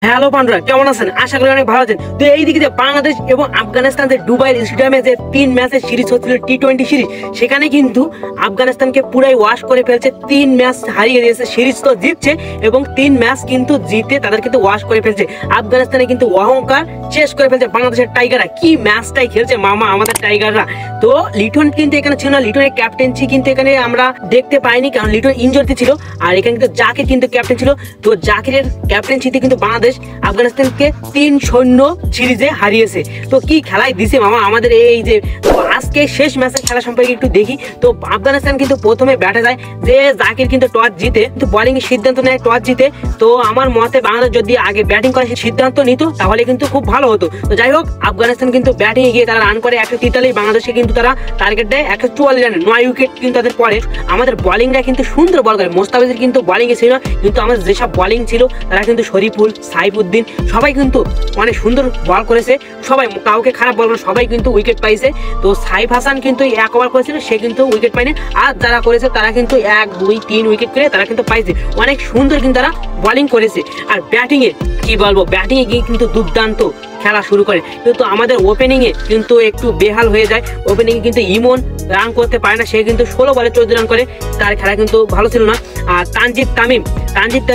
Hello বন্ধুরা, কেমন আছেন? আশা করি অনেক ভালো আছেন। তো এইদিকে যে বাংলাদেশ এবং আফগানিস্তান যে দুবাই স্টেডিয়ামে যে 3 ম্যাচের সিরিজ হচ্ছিল টি-20 সিরিজ, সেখানে কিন্তু আফগানিস্তানকে পুরাই ওয়াশ করে ফেলছে। 3 ম্যাচ হারিয়ে দিয়েছে, সিরিজ তো জিতছে এবং 3 ম্যাচ কিন্তু জিতে তাদের কিন্তু ওয়াশ করে ফেলছে। আফগানিস্তানে কিন্তু অহংকার শেষ করে ফেলছে বাংলাদেশের টাইগাররা। কি ম্যাচটাই খেলছে মামা আমাদের টাইগাররা। তো লিটন কিন্তু এখানে ছিল না, লিটনের ক্যাপ্টেন্সি কিন্তু এখানে আমরা দেখতে পাইনি, কারণ লিটন ইনজুরিতে ছিল। আর এখানে কিন্তু জাকির কিন্তু ক্যাপ্টেন ছিল। তো জাকিরের ক্যাপ্টেন্সিতে কিন্তু বাংলাদেশ আফগানিস্তানকে 3-0 সিরিজে হারিয়েছে। তো কি খেলাই দিছে মামা আমাদের এই যে। তো আজকে শেষ ম্যাচের খেলা সম্পর্কে একটু দেখি। তো আফগানিস্তান কিন্তু প্রথমে ব্যাটে যায়, যে জাকির কিন্তু টস জিতে, কিন্তু বোলিং এর সিদ্ধান্ত নেয় টস জিতে। তো আমার মতে বাংলাদেশ যদি আগে ব্যাটিং করে সিদ্ধান্ত নিত তাহলে কিন্তু খুব ভালো হতো। তো যাই হোক, আফগানিস্তান কিন্তু ব্যাটিং এ গিয়ে তারা রান করে 143, বাংলাদেশে কিন্তু তারা টার্গেট দেয় 144 রানে, 9 উইকেট কিন্তু তাদের পরে। আমাদের বোলিংরা কিন্তু সুন্দর বল করে, মোস্তাফিজের কিন্তু বোলিং এ ছিল না, কিন্তু আমাদের যেসব বোলিং ছিল তারা কিন্তু শরীফুল, সাইফুদ্দিন সবাই কিন্তু অনেক সুন্দর বল করেছে। সবাই কাউকে খারাপ বল না, সবাই কিন্তু উইকেট পাইছে। তো সাইফ হাসান কিন্তু 1 ওভার করেছিল, সে কিন্তু উইকেট পায়নি। আর যারা করেছে তারা কিন্তু 1, 2, 3 উইকেট করে তারা কিন্তু পাইছে। অনেক সুন্দর কিন্তু তারা বোলিং করেছে। আর ব্যাটিং এ কি বলবো, ব্যাটিং এ গিয়ে কিন্তু দুর্দান্ত খেলা শুরু করে, কিন্তু আমাদের ওপেনিং এ কিন্তু একটু বেহাল হয়ে যায়। ওপেনিং এ কিন্তু ইমন রান করতে পারে না, সে কিন্তু 16 বলে 14 রান করে, তার খেলা কিন্তু ভালো ছিল না। আর তানজিদ তামিম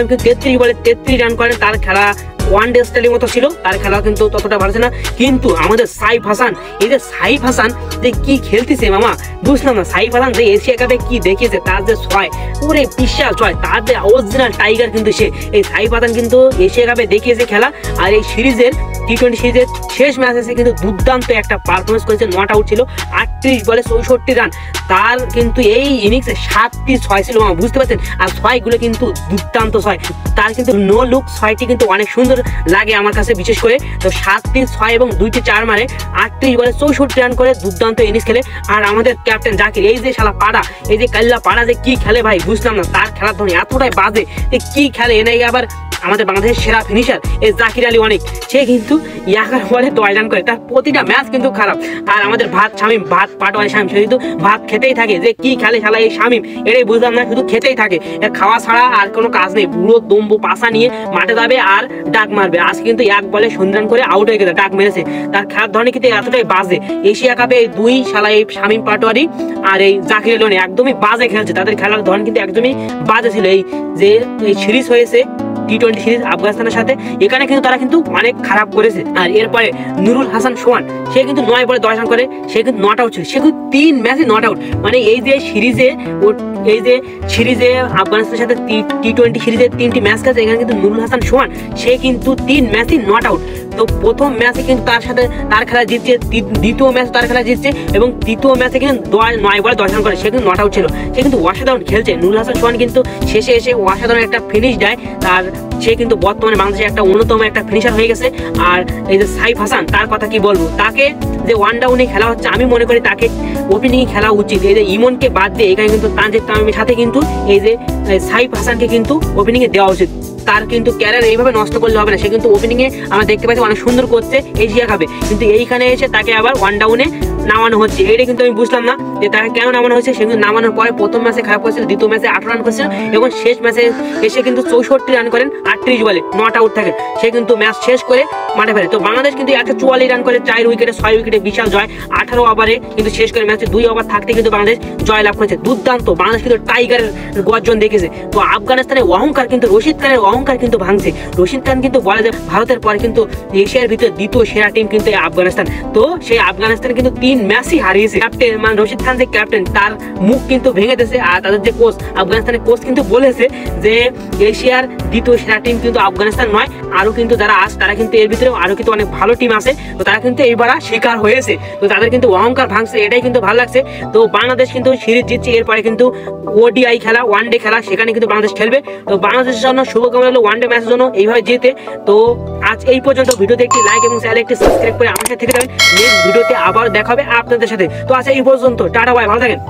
কিন্তু 33 বলে 33 রান করে, তার খেলা ওয়ান ডে স্টাইলের মতো ছিল, তার খেলা কিন্তু ততটা ভালো ছিল না। কিন্তু আমাদের সাইফ হাসান, এই যে সাইফ হাসান যে কি খেলতেছে মামা, বুঝলাম না। সাইফ হাসান যে এশিয়া কাপে কি দেখিয়েছে, তার যে 6 পুরো বিশাল 6, তার যে অরিজিনাল টাইগার কিন্তু সে। এই সাইফ হাসান কিন্তু এশিয়া কাপে দেখিয়েছে খেলা। আর এই সিরিজের টি-20 সিরিজের শেষ ম্যাচে সে কিন্তু দুর্দান্ত একটা পারফরমেন্স করেছে, নট আউট ছিল, 38 বলে 64 রান। তার কিন্তু এই ইনিংসে 7টি 6 ছিল মামা, বুঝতে পারছেন। আর 6 গুলো কিন্তু দুর্দান্ত 6, তার কিন্তু নো লুক 6টি কিন্তু অনেক সুন্দর লাগে আমার কাছে বিশেষ করে। তো 7টি 6 এবং 2টি 4 মারে 38 বলে 64 রান করে দুর্দান্ত ইনিংস খেলে। আর আমাদের ক্যাপ্টেন জাকির, এই যে শালা পাড়া, এই যে কাল্লা পাড়া যে কি খেলে ভাই, বুঝলাম না। তার খেলার ধরন এতটাই বাজে, কি খেলে এনে আবার আমাদের বাংলাদেশের সেরা ফিনিশার এই জাকির আলী অনেক, সে কিন্তু 11 বলে 10 রান করে, তার প্রতিটা ম্যাচ কিন্তু খারাপ। আর আমাদের শামীম পাটোয়ারি শামীম, সে কিন্তু ভাত খেতেই থাকে, যে কি খেলে শালা এই শামীম, এটাই বুঝলাম না, শুধু খেতেই থাকে। এর খাওয়া ছাড়া আর কোনো কাজ নেই, পুরো দম্বু পাশা নিয়ে মাঠে যাবে আর ডাক মারবে। আজ কিন্তু 1 বলে 0 রান করে আউট হয়ে গেছে, ডাক মেরেছে। তার খেলার ধরনের কিন্তু এতটাই বাজে। এশিয়া কাপে এই দুই শালা, এই শামীম পাটোয়ারি আর এই জাকির আলী একদমই বাজে খেলছে, তাদের খেলার ধরন কিন্তু একদমই বাজে ছিল। এই যে এই সিরিজ হয়েছে টি-20 সিরিজ আফগানিস্তানের সাথে, এখানে কিন্তু তারা কিন্তু অনেক খারাপ করেছে। আর এরপরে নুরুল হাসান সোহান, সে কিন্তু 9 বলে 10 রান করে, সে কিন্তু নট আউট ছিল, সে কিন্তু 3 ম্যাচে নট আউট। মানে এই যে সিরিজে আফগানিস্তানের সাথে টি-20 সিরিজে 3টি ম্যাচ খেলছে, এখানে কিন্তু নুরুল হাসান সোহান সে কিন্তু 3 ম্যাচই নট আউট। তো প্রথম ম্যাচে কিন্তু তার সাথে তার খেলা জিতছে, দ্বিতীয় ম্যাচ তার খেলা জিতছে, এবং তৃতীয় ম্যাচে কিন্তু 9 বলে 10 রান করে, সে কিন্তু নট আউট ছিল। সে কিন্তু অসাধারণ খেলছে। নুরুল হাসান সোহান কিন্তু শেষে এসে অসাধারণ একটা ফিনিশ দেয়, তার সে কিন্তু বর্তমানে বাংলাদেশের একটা অন্যতম একটা ফিনিশার হয়ে গেছে। আর এই যে সাইফ হাসান, তার কথা কি বলবো, তাকে যে ওয়ান ডাউনে খেলা হচ্ছে, আমি মনে করি তাকে ওপেনিং খেলা উচিত। এই যে ইমনকে বাদ দিয়ে এখানে কিন্তু তানজিদ তামিমের সাথে কিন্তু এই যে সাইফ হাসানকে কিন্তু ওপেনিং এ দেওয়া উচিত। তার কিন্তু ক্যারিয়ার এইভাবে নষ্ট করলে হবে না। সে কিন্তু ওপেনিং এ আমরা দেখতে পাচ্ছি অনেক সুন্দর করছে এশিয়া কাপে, কিন্তু এইখানে এসে তাকে আবার ওয়ান ডাউনে নামানো হচ্ছে। এটা কিন্তু আমি বুঝলাম না যে তাকে কেন নামানো হয়েছে। সে কিন্তু নামানোর পরে প্রথম ম্যাচে খারাপ করেছিল, দ্বিতীয় ম্যাচে 18 রান করেছিল, এবং শেষ ম্যাচে এসে কিন্তু 64 রান করেন 38 বলে, নট আউট থাকে। সে কিন্তু ম্যাচ শেষ করে মাঠে ফেরে। তো বাংলাদেশ কিন্তু 144 রান করে 4 উইকেটে 6 উইকেটে বিশাল জয়। 18 ওভারে কিন্তু শেষ করে ম্যাচে 2 ওভার থাকতে কিন্তু বাংলাদেশ জয় লাভ করেছে। দুর্দান্ত বাংলাদেশ কিন্তু টাইগারের গর্জন দেখেছে। তো আফগানিস্তানের অহংকার কিন্তু, রশিদ খানের অহংকার কিন্তু ভাঙছে। রশিদ খান কিন্তু বলে যে ভারতের পরে কিন্তু এশিয়ার ভিতরে দ্বিতীয় সেরা টিম কিন্তু আফগানিস্তান। তো সেই আফগানিস্তান কিন্তু 3 ম্যাচই হারিয়েছে। ক্যাপ্টেন মানে রশিদ খান যে ক্যাপ্টেন, তার মুখ কিন্তু ভেঙে দিয়েছে। আর তাদের যে কোচ, আফগানিস্তানের কোচ কিন্তু বলেছে যে এশিয়ার দ্বিতীয় সেরা টিম কিন্তু আফগানিস্তান নয়, আরো কিন্তু যারা আছে তারা কিন্তু এর ভিতরে আরো কিন্তু অনেক ভালো টিম আছে। তো তারা কিন্তু এইবার শিকার হয়েছে। তো তাদের কিন্তু অহংকার ভাঙছে, এটাই কিন্তু ভালো লাগছে। তো বাংলাদেশ কিন্তু সিরিজ জিতছে, এরপরে কিন্তু ওডিআই খেলা, ওয়ান ডে খেলা, সেখানে কিন্তু বাংলাদেশ খেলবে। তো বাংলাদেশের জন্য শুভকামনা হলো ওয়ান ডে ম্যাচের জন্য এইভাবে জিতে। তো আজ এই পর্যন্ত। ভিডিওতে একটি লাইক এবং চ্যানেলে একটি সাবস্ক্রাইব করে আমার সাথে থেকে যাবেন। নেক্সট ভিডিওতে আবার দেখা হবে আপনাদের সাথে। তো আজ এই পর্যন্ত, টাটা বাই, ভালো থাকেন।